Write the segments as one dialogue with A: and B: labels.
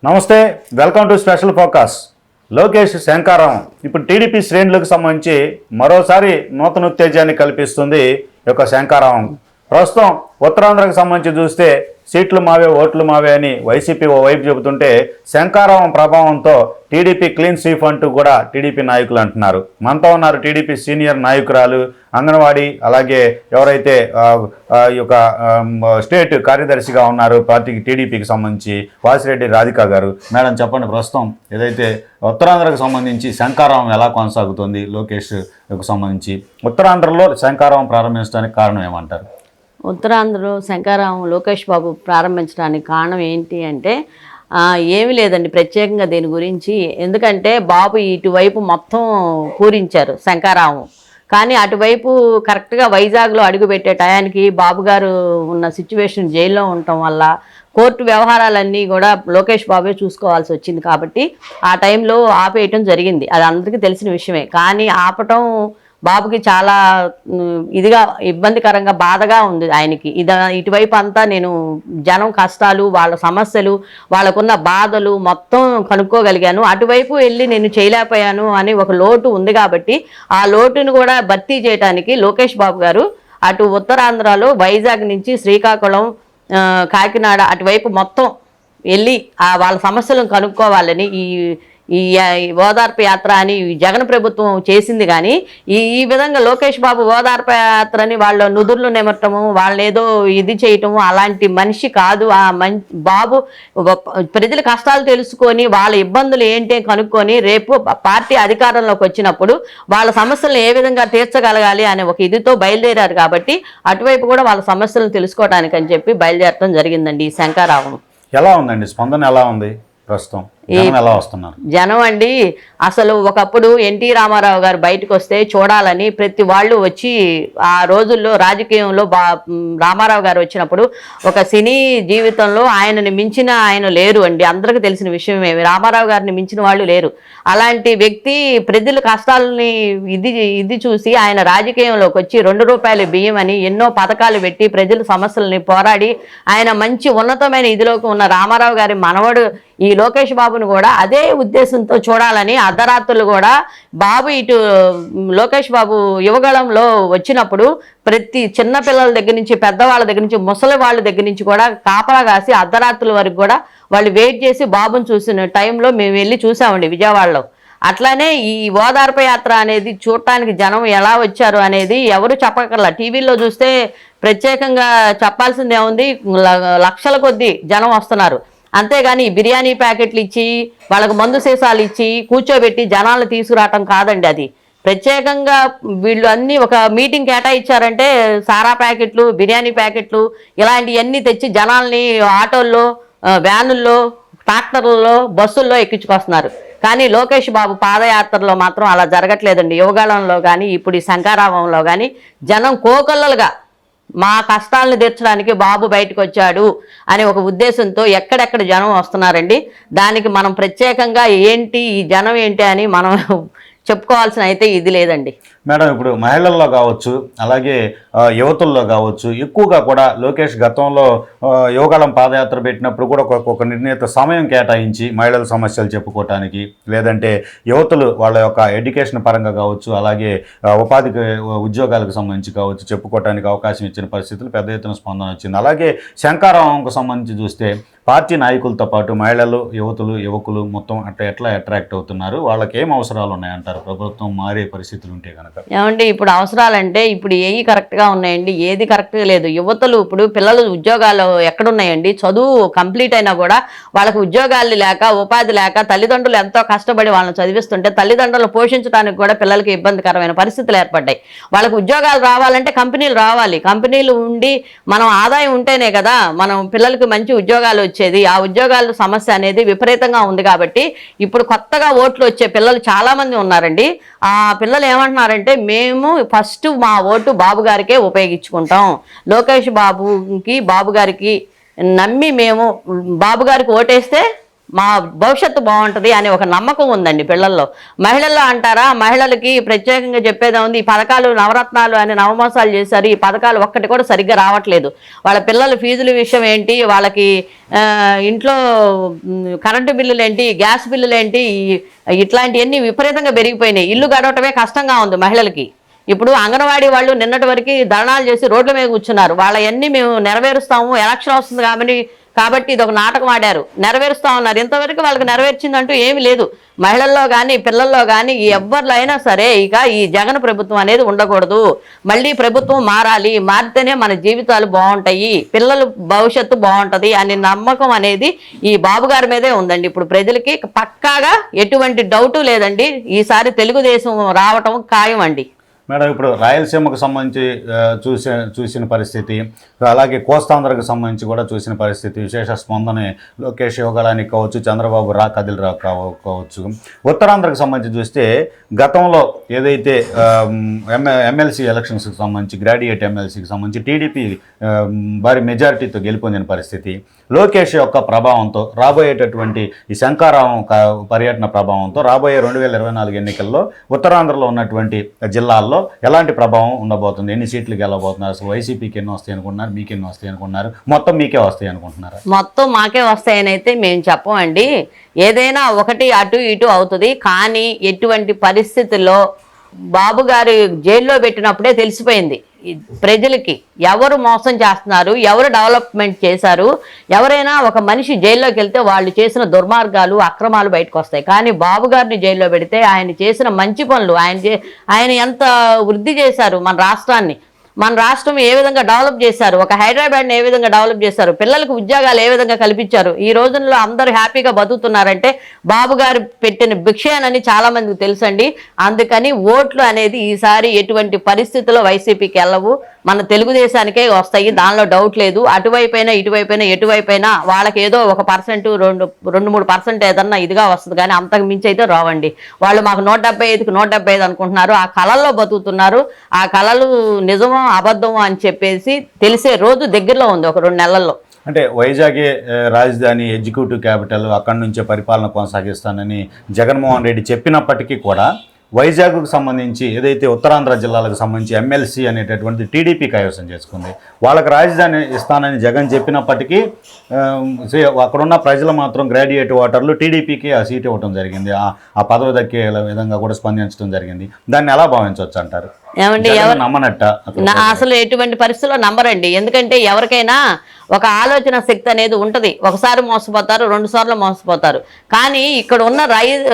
A: నమస్తే, welcome to special focus. Lokesh శంకారం ఇప్పుడు టీడీపీ శ్రేణులకు సంబంధించి మరోసారి నూతన ఉత్తేజాన్ని కల్పిస్తుంది ఈ యొక్క శంకారం. ప్రస్తుతం ఉత్తరాంధ్రకు సంబంధించి చూస్తే సీట్లు మావే ఓట్లు మావే అని వైసీపీ ఓ వైపు చెబుతుంటే శంకారం ప్రభావంతో టీడీపీ క్లీన్ స్వీప్ అంటూ కూడా టీడీపీ నాయకులు అంటున్నారు. మనతో ఉన్నారు టీడీపీ సీనియర్ నాయకురాలు, అంగన్వాడీ, అలాగే ఎవరైతే ఈ యొక్క స్టేట్ కార్యదర్శిగా ఉన్నారు పార్టీకి టీడీపీకి సంబంధించి వాసిరెడ్డి రాధిక గారు. మేడం చెప్పండి, ప్రస్తుతం ఏదైతే ఉత్తరాంధ్రకు సంబంధించి శంకారం ఎలా కొనసాగుతుంది లోకేష్కు సంబంధించి, ఉత్తరాంధ్రలో శంకారం ప్రారంభించడానికి కారణం ఏమంటారు?
B: ఉత్తరాంధ్రలో శంకారావం లోకేష్ బాబు ప్రారంభించడానికి కారణం ఏంటి అంటే ఏమీ లేదండి ప్రత్యేకంగా దీని గురించి. ఎందుకంటే బాబు ఇటువైపు మొత్తం పూరించారు శంకారావం, కానీ అటువైపు కరెక్ట్గా వైజాగ్లో అడుగుపెట్టే టయానికి బాబు గారు ఉన్న సిచ్యువేషన్ జైల్లో ఉండటం వల్ల కోర్టు వ్యవహారాలన్నీ కూడా లోకేష్ బాబే చూసుకోవాల్సి వచ్చింది. కాబట్టి ఆ టైంలో ఆపేయటం జరిగింది. అది అందరికీ తెలిసిన విషయమే. కానీ ఆపటం బాబుకి చాలా ఇదిగా ఇబ్బందికరంగా బాధగా ఉంది ఆయనకి. ఇటువైపు అంతా నేను జనం కష్టాలు, వాళ్ళ సమస్యలు, వాళ్ళకున్న బాధలు మొత్తం కనుక్కోగలిగాను. అటువైపు వెళ్ళి నేను చేయలేకపోయాను అని ఒక లోటు ఉంది. కాబట్టి ఆ లోటును కూడా భర్తీ చేయడానికి లోకేష్ బాబు గారు అటు ఉత్తరాంధ్రలో వైజాగ్ నుంచి శ్రీకాకుళం, కాకినాడ అటువైపు మొత్తం వెళ్ళి వాళ్ళ సమస్యలను కనుక్కోవాలని ఈ ఓదార్పు యాత్ర అని జగన్ ప్రభుత్వం చేసింది. కానీ ఈ విధంగా లోకేష్ బాబు ఓదార్పు యాత్రని వాళ్ళ నుదుర్లు నిమట్టము, వాళ్ళని ఏదో ఇది చేయటము అలాంటి మనిషి కాదు. బాబు ప్రజల కష్టాలు తెలుసుకొని వాళ్ళ ఇబ్బందులు ఏంటి కనుక్కొని రేపు పార్టీ అధికారంలోకి వచ్చినప్పుడు వాళ్ళ సమస్యలను ఏ విధంగా తీర్చగలగాలి అనే ఒక ఇదితో బయలుదేరారు. కాబట్టి అటువైపు కూడా వాళ్ళ సమస్యలను తెలుసుకోవడానికి అని చెప్పి బయలుదేరటం జరిగిందండి ఈ శంకారావం.
A: ఎలా ఉందండి స్పందన, ఎలా ఉంది ప్రస్తుతం? ఎలా వస్తున్నారు
B: జనం అండి? అసలు ఒకప్పుడు ఎన్టీ రామారావు గారు బయటకు వస్తే చూడాలని ప్రతి వాళ్ళు వచ్చి, ఆ రోజుల్లో రాజకీయంలో రామారావు గారు వచ్చినప్పుడు ఒక సినీ జీవితంలో ఆయనని మించిన ఆయన లేరు అండి. అందరికీ తెలిసిన విషయమే, రామారావు గారిని మించిన వాళ్ళు లేరు. అలాంటి వ్యక్తి ప్రజల కష్టాలని ఇది చూసి ఆయన రాజకీయంలోకి వచ్చి 2 రూపాయల బియ్యం అని ఎన్నో పథకాలు పెట్టి ప్రజల సమస్యలని పోరాడి ఆయన మంచి ఉన్నతమైన ఇదిలోకి ఉన్న రామారావు గారి మనవడు ఈ లోకేష్ బాబును కూడా అదే ఉద్దేశంతో చూడాలని అర్ధరాత్రులు కూడా బాబు ఇటు లోకేష్ బాబు యువగళంలో వచ్చినప్పుడు ప్రతి చిన్నపిల్లల దగ్గర నుంచి పెద్దవాళ్ళ దగ్గర నుంచి ముసలి వాళ్ళ దగ్గర నుంచి కూడా కాపలా కాసి అర్ధరాత్రుల వరకు కూడా వాళ్ళు వెయిట్ చేసి బాబును చూసిన టైంలో మేము వెళ్ళి చూసామండి విజయవాడలో. అట్లానే ఈ ఓదార్పు యాత్ర అనేది చూడటానికి జనం ఎలా వచ్చారు అనేది ఎవరు చెప్పగల. టీవీలో చూస్తే ప్రత్యేకంగా చెప్పాల్సింది ఏముంది, లక్షల కొద్దీ జనం వస్తున్నారు. అంతేగాని బిర్యానీ ప్యాకెట్లు ఇచ్చి వాళ్ళకు మందు సీసాలు ఇచ్చి కూర్చోబెట్టి జనాలను తీసుకురావటం కాదండి. అది ప్రత్యేకంగా వీళ్ళు అన్నీ ఒక మీటింగ్ కేటాయించారంటే సారా ప్యాకెట్లు, బిర్యానీ ప్యాకెట్లు ఇలాంటివన్నీ తెచ్చి జనాల్ని ఆటోల్లో, వ్యానుల్లో, ట్రాక్టర్లలో, బస్సుల్లో ఎక్కించుకొస్తున్నారు. కానీ లోకేష్ బాబు పాదయాత్రలో మాత్రం అలా జరగట్లేదండి. యువగాళంలో కానీ ఇప్పుడు ఈ శంకారావంలో కానీ జనం కోకొల్లలుగా మా కష్టాలను తీర్చడానికి బాబు బయటకు వచ్చాడు అనే ఒక ఉద్దేశంతో ఎక్కడెక్కడ జనం వస్తున్నారండి. దానికి మనం ప్రత్యేకంగా ఏంటి ఈ జనం ఏంటి అని మనం చెప్పుకోవాల్సిన అయితే ఇది లేదండి.
A: మేడం, ఇప్పుడు మహిళల్లో కావచ్చు, అలాగే యువతుల్లో కావచ్చు, ఎక్కువగా కూడా లోకేష్ గతంలో యువగళం పాదయాత్ర పెట్టినప్పుడు కూడా ఒక నిర్ణీత సమయం కేటాయించి మహిళల సమస్యలు చెప్పుకోవటానికి, లేదంటే యువతులు వాళ్ళ యొక్క ఎడ్యుకేషన్ పరంగా కావచ్చు, అలాగే ఉపాధికి ఉద్యోగాలకు సంబంధించి కావచ్చు చెప్పుకోవటానికి అవకాశం ఇచ్చిన పరిస్థితులు పెద్ద ఎత్తున స్పందన వచ్చింది. అలాగే శంకారావంకు సంబంధించి చూస్తే పార్టీ నాయకులతో పాటు మహిళలు, యువతులు, యువకులు మొత్తం ఎట్లా అట్రాక్ట్ అవుతున్నారు, వాళ్ళకి ఏం అవసరాలు ఉన్నాయంటారు ప్రభుత్వం మారే పరిస్థితులు ఉంటే కనుక?
B: ఏమండి, ఇప్పుడు అవసరాలంటే ఇప్పుడు ఏవి కరెక్ట్గా ఉన్నాయండి, ఏది కరెక్ట్గా లేదు. యువతలు ఇప్పుడు పిల్లలు ఉద్యోగాలు ఎక్కడున్నాయండి? చదువు కంప్లీట్ అయినా కూడా వాళ్ళకి ఉద్యోగాలు లేక, ఉపాధి లేక, తల్లిదండ్రులు ఎంతో కష్టపడి వాళ్ళని చదివిస్తుంటే తల్లిదండ్రులను పోషించడానికి కూడా పిల్లలకి ఇబ్బందికరమైన పరిస్థితులు ఏర్పడ్డాయి. వాళ్ళకి ఉద్యోగాలు రావాలంటే కంపెనీలు రావాలి. కంపెనీలు ఉండి మనం ఆదాయం ఉంటేనే కదా మనం పిల్లలకి మంచి ఉద్యోగాలు వచ్చేది. ఆ ఉద్యోగాల సమస్య అనేది విపరీతంగా ఉంది. కాబట్టి ఇప్పుడు కొత్తగా ఓట్లు వచ్చే పిల్లలు చాలామంది ఉన్నారండి. ఆ పిల్లలు ఏమంటున్నారంటే మేము ఫస్ట్ మా ఓటు బాబు గారికే ఉపయోగించుకుంటాం, లోకేష్ బాబు గారికి నమ్మి మేము బాబు గారికి ఓటేస్తే మా భవిష్యత్తు బాగుంటుంది అనే ఒక నమ్మకం ఉందండి పిల్లల్లో. మహిళల్లో అంటారా, మహిళలకి ప్రత్యేకంగా చెప్పేదే ఉంది. ఈ పథకాలు నవరత్నాలు అని నవమోసాలు చేశారు, ఈ పథకాలు ఒక్కటి కూడా సరిగ్గా రావట్లేదు. వాళ్ళ పిల్లల ఫీజుల విషయం ఏంటి, వాళ్ళకి ఇంట్లో కరెంటు బిల్లులు ఏంటి, గ్యాస్ బిల్లులు ఏంటి, ఇట్లాంటివన్నీ విపరీతంగా పెరిగిపోయినాయి. ఇల్లు గడవటమే కష్టంగా ఉంది మహిళలకి. ఇప్పుడు అంగన్వాడీ వాళ్ళు నిన్నటి వరకు ధర్నాలు చేసి రోడ్ల మీద కూర్చున్నారు. వాళ్ళవన్నీ మేము నెరవేరుస్తాము, ఎలక్షన్ వస్తుంది కాబట్టి ఇది ఒక నాటకం ఆడారు, నెరవేరుస్తా ఉన్నారు. ఇంతవరకు వాళ్ళకి నెరవేర్చిందంటూ ఏమీ లేదు. మహిళల్లో కానీ పిల్లల్లో కానీ ఎవరిలో అయినా సరే ఇక ఈ జగన్ ప్రభుత్వం అనేది ఉండకూడదు. మళ్ళీ ప్రభుత్వం మారాలి, మారితేనే మన జీవితాలు బాగుంటాయి, పిల్లల భవిష్యత్తు బాగుంటుంది అనే నమ్మకం అనేది ఈ బాబు గారి మీదే ఉందండి. ఇప్పుడు ప్రజలకి పక్కాగా ఎటువంటి డౌటు లేదండి, ఈసారి తెలుగుదేశం రావటం ఖాయం అండి.
A: మేడం, ఇప్పుడు రాయలసీమకు సంబంధించి చూసిన పరిస్థితి, అలాగే కోస్తాంధ్రకు సంబంధించి కూడా చూసిన పరిస్థితి, విశేష స్పందన లోకేష్ యువగలానికి కావచ్చు, చంద్రబాబు కదిలిరావు కావచ్చు. ఉత్తరాంధ్రకు సంబంధించి చూస్తే గతంలో ఏదైతే ఎమ్మెల్సీ ఎలక్షన్స్కి సంబంధించి, గ్రాడ్యుయేట్ ఎమ్మెల్సీకి సంబంధించి టీడీపీ భారీ మెజారిటీతో గెలుపొందిన పరిస్థితి, లోకేష్ యొక్క ప్రభావంతో రాబోయేటటువంటి ఈ శంకారావం పర్యటన ప్రభావంతో రాబోయే 2024 ఎన్నికల్లో ఉత్తరాంధ్రలో ఉన్నటువంటి జిల్లాల్లో ఎలాంటి ప్రభావం ఉండబోతుంది, ఎన్ని సీట్లు గెలవబోతున్నారు, అసలు వైసీపీకి ఎన్ని వస్తాయి అనుకుంటున్నారు, మీకు ఎన్ని వస్తాయి అనుకుంటున్నారు, మొత్తం మీకే వస్తాయి అనుకుంటున్నారు?
B: మొత్తం మాకే వస్తాయని అయితే మేము చెప్పమండి. ఏదైనా ఒకటి అటు ఇటు అవుతుంది. కానీ ఎటువంటి పరిస్థితుల్లో బాబు గారు జైల్లో పెట్టినప్పుడే తెలిసిపోయింది ప్రజలకి ఎవరు మోసం చేస్తున్నారు, ఎవరు డెవలప్మెంట్ చేశారు. ఎవరైనా ఒక మనిషి జైల్లోకి వెళ్తే వాళ్ళు చేసిన దుర్మార్గాలు, అక్రమాలు బయటకు వస్తాయి. కానీ బాబు గారిని జైల్లో పెడితే ఆయన చేసిన మంచి పనులు, ఆయన ఎంత వృద్ధి చేశారు మన రాష్ట్రాన్ని, మన రాష్ట్రం ఏ విధంగా డెవలప్ చేశారు, ఒక హైదరాబాద్ని ఏ విధంగా డెవలప్ చేశారు, పిల్లలకు ఉద్యోగాలు ఏ విధంగా కల్పించారు. ఈ రోజుల్లో అందరూ హ్యాపీగా బతుకుతున్నారంటే బాబు గారు పెట్టిన భిక్షేనని చాలా మందికి తెలుసండి. అందుకని ఓట్లు అనేది ఈసారి ఎటువంటి పరిస్థితుల్లో వైసీపీకి వెళ్ళవు, మన తెలుగుదేశానికే వస్తాయి, దానిలో డౌట్ లేదు. అటువైపైనా ఇటువైపైనా ఎటువైపైనా వాళ్ళకి ఏదో 1%, 2-3% ఏదన్నా ఇదిగా వస్తుంది, కానీ అంతకు మించి అయితే రావండి. వాళ్ళు మాకు 175కి 175 అనుకుంటున్నారు, ఆ కళల్లో బతుకుతున్నారు. ఆ కళలు నిజమో అబద్ధమో అని చెప్పేసి తెలిసే రోజు దగ్గరలో ఉంది, ఒక 2 నెలల్లో.
A: అంటే వైజాగే రాజధాని, ఎగ్జిక్యూటివ్ క్యాపిటల్, అక్కడి నుంచే పరిపాలన కొనసాగిస్తానని జగన్మోహన్ రెడ్డి చెప్పినప్పటికీ కూడా వైజాగ్కు సంబంధించి ఏదైతే ఉత్తరాంధ్ర జిల్లాలకు సంబంధించి ఎమ్మెల్సీ అనేటటువంటి టీడీపీ కైవసం చేసుకుంది. వాళ్ళకి రాజధాని ఇస్తానని జగన్ చెప్పినప్పటికీ అక్కడున్న ప్రజలు మాత్రం గ్రాడ్యుయేట్ ఓటర్లు టీడీపీకి ఆ సీట్ ఇవ్వడం జరిగింది, ఆ పదవి దక్కే విధంగా కూడా స్పందించడం జరిగింది. దాన్ని ఎలా భావించవచ్చు అంటారు?
B: ఏమండి, అసలు ఎటువంటి పరిస్థితుల్లో నమ్మరండి. ఎందుకంటే ఎవరికైనా ఒక ఆలోచన శక్తి అనేది ఉంటుంది. ఒకసారి మోసపోతారు, 2 సార్లు మోసపోతారు. కానీ ఇక్కడ ఉన్న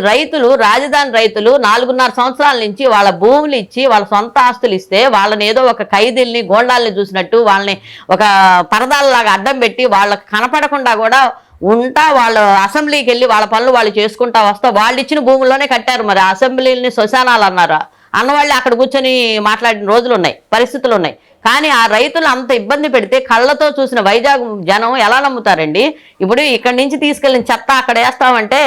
B: రైతులు, రాజధాని రైతులు 4.5 సంవత్సరాల నుంచి వాళ్ళ భూములు ఇచ్చి, వాళ్ళ సొంత ఆస్తులు ఇస్తే వాళ్ళని ఏదో ఒక ఖైదీల్ని, గోండాల్ని చూసినట్టు వాళ్ళని ఒక పరదాలలాగా అడ్డం పెట్టి వాళ్ళకి కనపడకుండా కూడా వాళ్ళ అసెంబ్లీకి వెళ్ళి వాళ్ళ పనులు వాళ్ళు చేసుకుంటా వస్తా వాళ్ళు ఇచ్చిన భూముల్లోనే కట్టారు. మరి అసెంబ్లీని శ్మశానాలు అన్నారా? అన్నవాళ్ళు అక్కడ కూర్చొని మాట్లాడిన రోజులు ఉన్నాయి, పరిస్థితులు ఉన్నాయి. కానీ ఆ రైతులు అంత ఇబ్బంది పెడితే కళ్ళతో చూసిన వైజాగ్ జనం ఎలా నమ్ముతారండి? ఇప్పుడు ఇక్కడి నుంచి తీసుకెళ్ళిన చెత్త అక్కడ వేస్తామంటే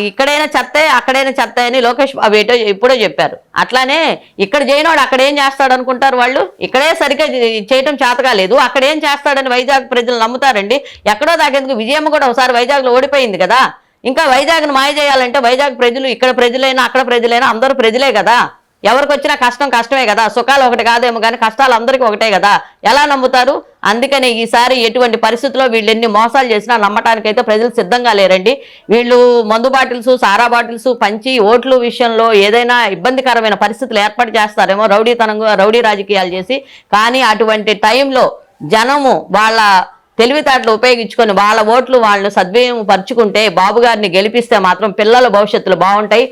B: ఇక్కడైనా చెత్తే, అక్కడైనా చెత్త అని లోకేష్ బాబు ఇప్పుడో చెప్పారు. అట్లానే ఇక్కడ చేయనోడు అక్కడ ఏం చేస్తాడు అనుకుంటారు వాళ్ళు. ఇక్కడే సరిగ్గా చేయటం చేతగా లేదు, అక్కడ ఏం చేస్తాడని వైజాగ్ ప్రజలు నమ్ముతారండి. ఎక్కడో దాకేందుకు విజయమ్మ కూడా ఒకసారి వైజాగ్లో ఓడిపోయింది కదా. ఇంకా వైజాగ్ను మాయ చేయాలంటే వైజాగ్ ప్రజలు, ఇక్కడ ప్రజలైనా అక్కడ ప్రజలైనా అందరూ ప్రజలే కదా. ఎవరికి వచ్చినా కష్టం కష్టమే కదా, సుఖాలు ఒకటి కాదేమో కానీ కష్టాలు అందరికీ ఒకటే కదా. ఎలా నమ్ముతారు? అందుకని ఈసారి ఎటువంటి పరిస్థితుల్లో వీళ్ళు ఎన్ని మోసాలు చేసినా నమ్మటానికైతే ప్రజలు సిద్ధంగా లేరండి. వీళ్ళు మందు బాటిల్స్, సారా బాటిల్స్ పంచి ఓట్ల విషయంలో ఏదైనా ఇబ్బందికరమైన పరిస్థితులు ఏర్పాటు చేస్తారేమో, రౌడీ రాజకీయాలు చేసి. కానీ అటువంటి టైంలో జనము వాళ్ళ తెలివితేటలు ఉపయోగించుకొని వాళ్ళ ఓట్లు వాళ్ళు సద్వినియోగం పరుచుకుంటే, బాబు గారిని గెలిపిస్తే మాత్రం పిల్లల భవిష్యత్తులు బాగుంటాయి.